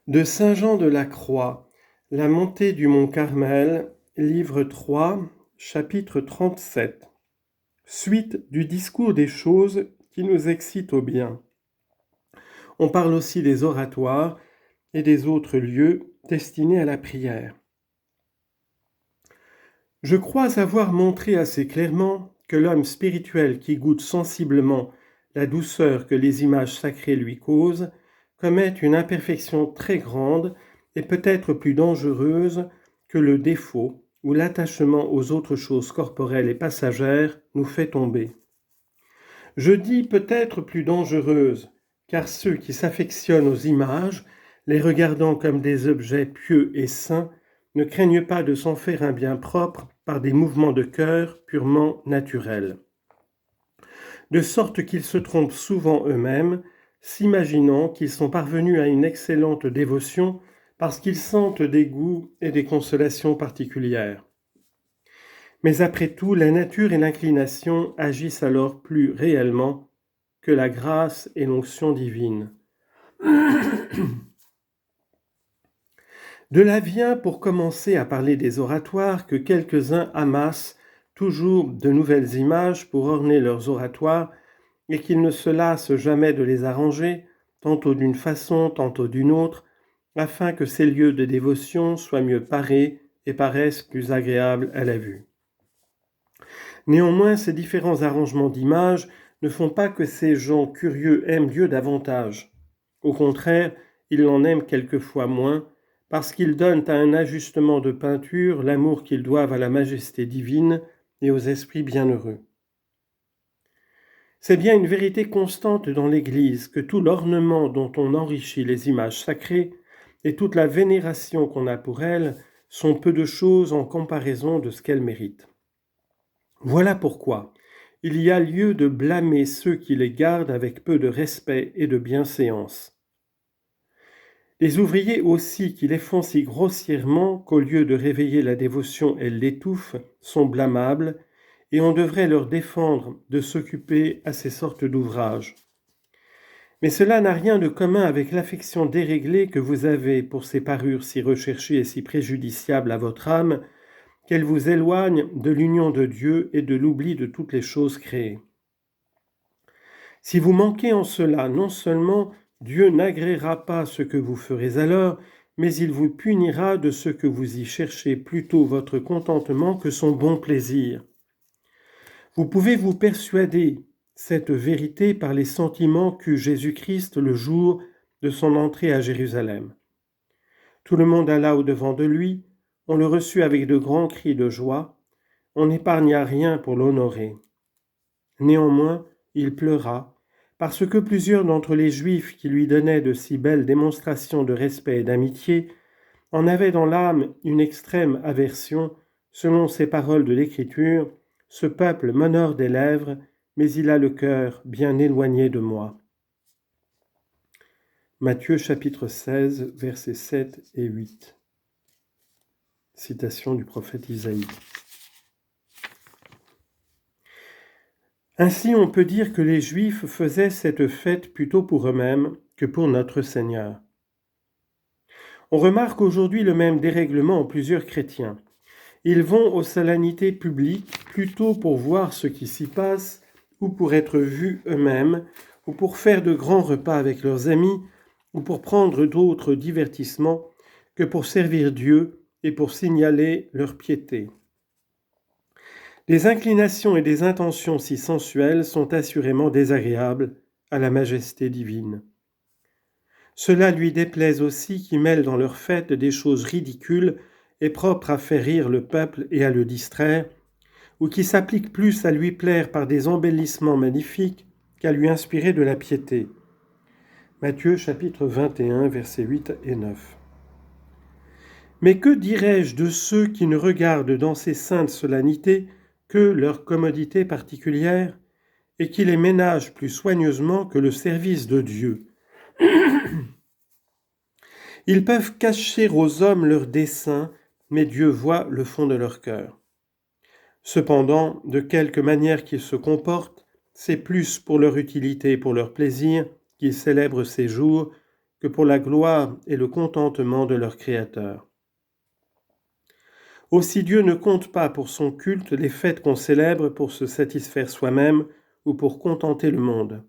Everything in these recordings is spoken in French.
De Saint Jean de la Croix, la montée du mont Carmel, livre 3, chapitre 37. Suite du discours des choses qui nous excitent au bien. On parle aussi des oratoires et des autres lieux destinés à la prière. Je crois avoir montré assez clairement que l'homme spirituel qui goûte sensiblement la douceur que les images sacrées lui causent commet une imperfection très grande et peut-être plus dangereuse que le défaut où l'attachement aux autres choses corporelles et passagères nous fait tomber. Je dis peut-être plus dangereuse, car ceux qui s'affectionnent aux images, les regardant comme des objets pieux et saints, ne craignent pas de s'en faire un bien propre par des mouvements de cœur purement naturels. De sorte qu'ils se trompent souvent eux-mêmes, s'imaginant qu'ils sont parvenus à une excellente dévotion parce qu'ils sentent des goûts et des consolations particulières. Mais après tout, la nature et l'inclination agissent alors plus réellement que la grâce et l'onction divine. De là vient, pour commencer à parler des oratoires, que quelques-uns amassent toujours de nouvelles images pour orner leurs oratoires et qu'ils ne se lassent jamais de les arranger, tantôt d'une façon, tantôt d'une autre, afin que ces lieux de dévotion soient mieux parés et paraissent plus agréables à la vue. Néanmoins, ces différents arrangements d'images ne font pas que ces gens curieux aiment Dieu davantage. Au contraire, ils l'en aiment quelquefois moins, parce qu'ils donnent à un ajustement de peinture l'amour qu'ils doivent à la majesté divine et aux esprits bienheureux. C'est bien une vérité constante dans l'Église que tout l'ornement dont on enrichit les images sacrées et toute la vénération qu'on a pour elles sont peu de choses en comparaison de ce qu'elles méritent. Voilà pourquoi il y a lieu de blâmer ceux qui les gardent avec peu de respect et de bienséance. Les ouvriers aussi qui les font si grossièrement qu'au lieu de réveiller la dévotion, elles l'étouffent, sont blâmables, et on devrait leur défendre de s'occuper à ces sortes d'ouvrages. Mais cela n'a rien de commun avec l'affection déréglée que vous avez pour ces parures si recherchées et si préjudiciables à votre âme, qu'elles vous éloignent de l'union de Dieu et de l'oubli de toutes les choses créées. Si vous manquez en cela, non seulement Dieu n'agréera pas ce que vous ferez alors, mais il vous punira de ce que vous y cherchez plutôt votre contentement que son bon plaisir. Vous pouvez vous persuader cette vérité par les sentiments qu'eut Jésus-Christ le jour de son entrée à Jérusalem. Tout le monde alla au-devant de lui, on le reçut avec de grands cris de joie, on n'épargna rien pour l'honorer. Néanmoins, il pleura, parce que plusieurs d'entre les Juifs qui lui donnaient de si belles démonstrations de respect et d'amitié en avaient dans l'âme une extrême aversion, selon ces paroles de l'Écriture, « Ce peuple m'honore des lèvres, mais il a le cœur bien éloigné de moi. » Matthieu chapitre 16, versets 7 et 8. Citation du prophète Isaïe. Ainsi, on peut dire que les Juifs faisaient cette fête plutôt pour eux-mêmes que pour notre Seigneur. On remarque aujourd'hui le même dérèglement en plusieurs chrétiens. Ils vont aux solennités publiques plutôt pour voir ce qui s'y passe ou pour être vus eux-mêmes ou pour faire de grands repas avec leurs amis ou pour prendre d'autres divertissements que pour servir Dieu et pour signaler leur piété. Des inclinations et des intentions si sensuelles sont assurément désagréables à la majesté divine. Cela lui déplaise aussi qui mêlent dans leurs fêtes des choses ridicules et propres à faire rire le peuple et à le distraire, ou qui s'appliquent plus à lui plaire par des embellissements magnifiques qu'à lui inspirer de la piété. Matthieu chapitre 21, versets 8 et 9. Mais que dirais-je de ceux qui ne regardent dans ces saintes solennités que leur commodité particulière et qui les ménagent plus soigneusement que le service de Dieu? Ils peuvent cacher aux hommes leurs desseins, mais Dieu voit le fond de leur cœur. Cependant, de quelque manière qu'ils se comportent, c'est plus pour leur utilité et pour leur plaisir qu'ils célèbrent ces jours que pour la gloire et le contentement de leur Créateur. Aussi Dieu ne compte pas pour son culte les fêtes qu'on célèbre pour se satisfaire soi-même ou pour contenter le monde.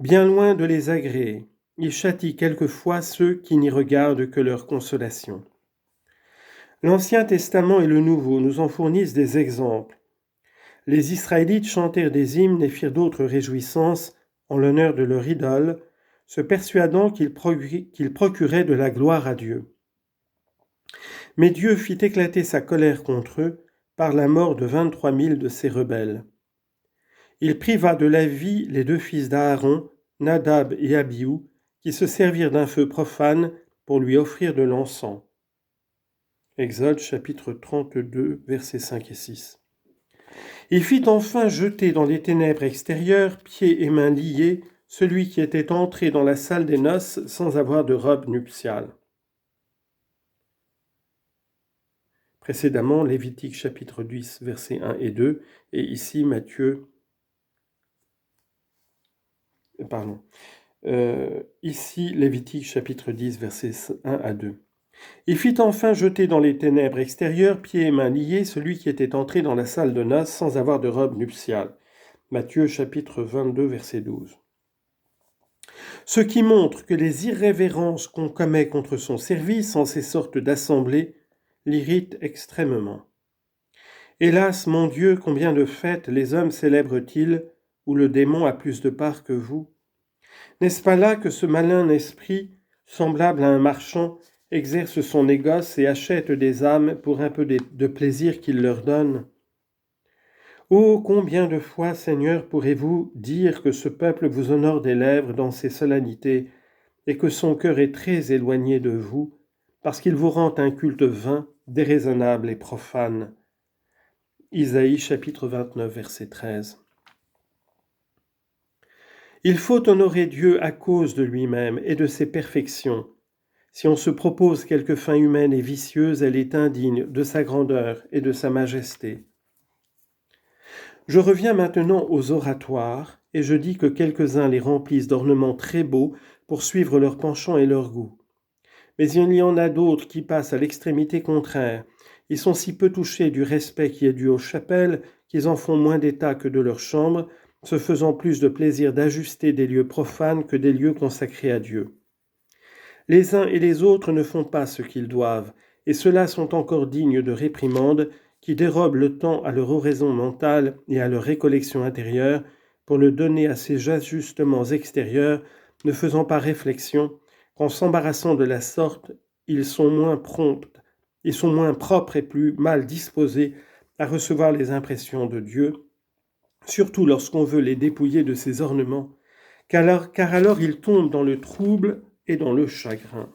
Bien loin de les agréer, il châtie quelquefois ceux qui n'y regardent que leur consolation. L'Ancien Testament et le Nouveau nous en fournissent des exemples. Les Israélites chantèrent des hymnes et firent d'autres réjouissances en l'honneur de leur idole, se persuadant qu'ils procuraient de la gloire à Dieu. Mais Dieu fit éclater sa colère contre eux par la mort de 23 000 de ces rebelles. Il priva de la vie les 2 fils d'Aaron, Nadab et Abihu, qui se servirent d'un feu profane pour lui offrir de l'encens. Exode chapitre 32, versets 5 et 6. Il fit enfin jeter dans les ténèbres extérieures, pieds et mains liés, celui qui était entré dans la salle des noces sans avoir de robe nuptiale. Précédemment, Lévitique chapitre 10, versets 1 et 2, et ici ici Lévitique chapitre 10, versets 1 à 2. Il fit enfin jeter dans les ténèbres extérieures, pieds et mains liés, celui qui était entré dans la salle de noces sans avoir de robe nuptiale. Matthieu chapitre 22, verset 12. Ce qui montre que les irrévérences qu'on commet contre son service en ces sortes d'assemblées l'irritent extrêmement. Hélas, mon Dieu, combien de fêtes les hommes célèbrent-ils, où le démon a plus de part que vous? N'est-ce pas là que ce malin esprit, semblable à un marchand, exerce son négoce et achète des âmes pour un peu de plaisir qu'il leur donne? Oh, combien de fois, Seigneur, pourrez-vous dire que ce peuple vous honore des lèvres dans ses solennités et que son cœur est très éloigné de vous, parce qu'il vous rend un culte vain, déraisonnable et profane. Isaïe chapitre 29, verset 13. Il faut honorer Dieu à cause de lui-même et de ses perfections. Si on se propose quelque fin humaine et vicieuse, elle est indigne de sa grandeur et de sa majesté. Je reviens maintenant aux oratoires, et je dis que quelques-uns les remplissent d'ornements très beaux pour suivre leur penchant et leur goût. Mais il y en a d'autres qui passent à l'extrémité contraire. Ils sont si peu touchés du respect qui est dû aux chapelles qu'ils en font moins d'état que de leurs chambres, se faisant plus de plaisir d'ajuster des lieux profanes que des lieux consacrés à Dieu. Les uns et les autres ne font pas ce qu'ils doivent, et ceux-là sont encore dignes de réprimande, qui dérobent le temps à leur oraison mentale et à leur récollection intérieure pour le donner à ces ajustements extérieurs, ne faisant pas réflexion qu'en s'embarrassant de la sorte, ils sont moins propres et plus mal disposés à recevoir les impressions de Dieu, surtout lorsqu'on veut les dépouiller de ses ornements, car alors ils tombent dans le trouble et dans le chagrin.